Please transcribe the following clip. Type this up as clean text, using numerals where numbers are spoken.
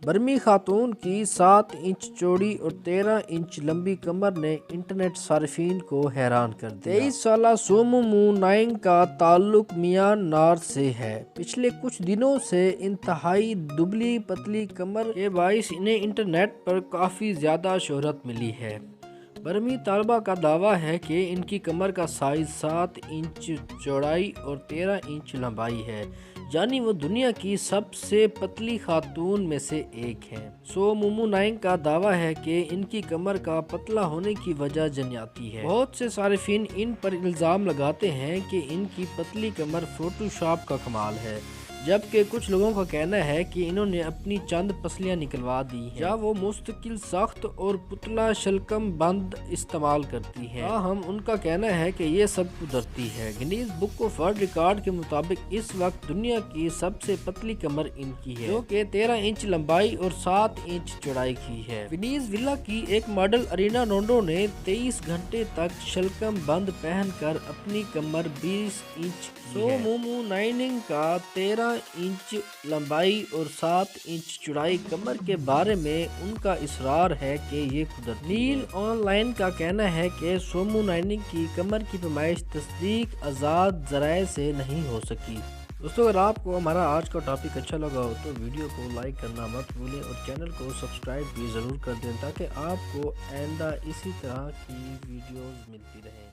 برمی خاتون کی 7 انچ چوڑی اور 13 انچ لمبی کمر نے انٹرنیٹ صارفین کو حیران کر دیا۔ 23 سالہ سو مومو نائنگ کا تعلق میانمار سے ہے۔ پچھلے کچھ دنوں سے انتہائی دبلی پتلی کمر کے باعث انہیں انٹرنیٹ پر کافی زیادہ شہرت ملی ہے۔ برمی طالبہ کا دعویٰ ہے کہ ان کی کمر کا سائز 7 انچ چوڑائی اور 13 انچ لمبائی ہے، یعنی وہ دنیا کی سب سے پتلی خاتون میں سے ایک ہیں۔ سو مومو نائنگ کا دعویٰ ہے کہ ان کی کمر کا پتلا ہونے کی وجہ جنیاتی ہے۔ بہت سے صارفین ان پر الزام لگاتے ہیں کہ ان کی پتلی کمر فوٹو شاپ کا کمال ہے، جبکہ کچھ لوگوں کا کہنا ہے کہ انہوں نے اپنی چند پسلیاں نکلوا دی ہیں یا وہ مستقل سخت اور پتلا شلکم بند استعمال کرتی ہیں، تاہم ان کا کہنا ہے کہ یہ سب قدرتی ہے۔ Guinness book of world record کے مطابق اس وقت دنیا کی سب سے پتلی کمر ان کی ہے، جو کہ 13 انچ لمبائی اور 7 انچ چوڑائی کی ہے۔ وینیز ولا کی ایک ماڈل ارینا نونڈو نے 23 گھنٹے تک شلکم بند پہن کر اپنی کمر 20 انچ سو مومو نائنگ کا 13 انچ لمبائی اور 7 انچ چوڑائی کمر کے بارے میں ان کا اصرار ہے کہ یہ قدرتی ہے۔ نیل آن لائن کا کہنا ہے کہ سومو نائنگ کی کمر کی پیمائش تصدیق آزاد ذرائع سے نہیں ہو سکی۔ دوستو، اگر آپ کو ہمارا آج کا ٹاپک اچھا لگا ہو تو ویڈیو کو لائک کرنا مت بھولیں اور چینل کو سبسکرائب بھی ضرور کر دیں تاکہ آپ کو آئندہ اسی طرح کی ویڈیوز ملتی رہیں۔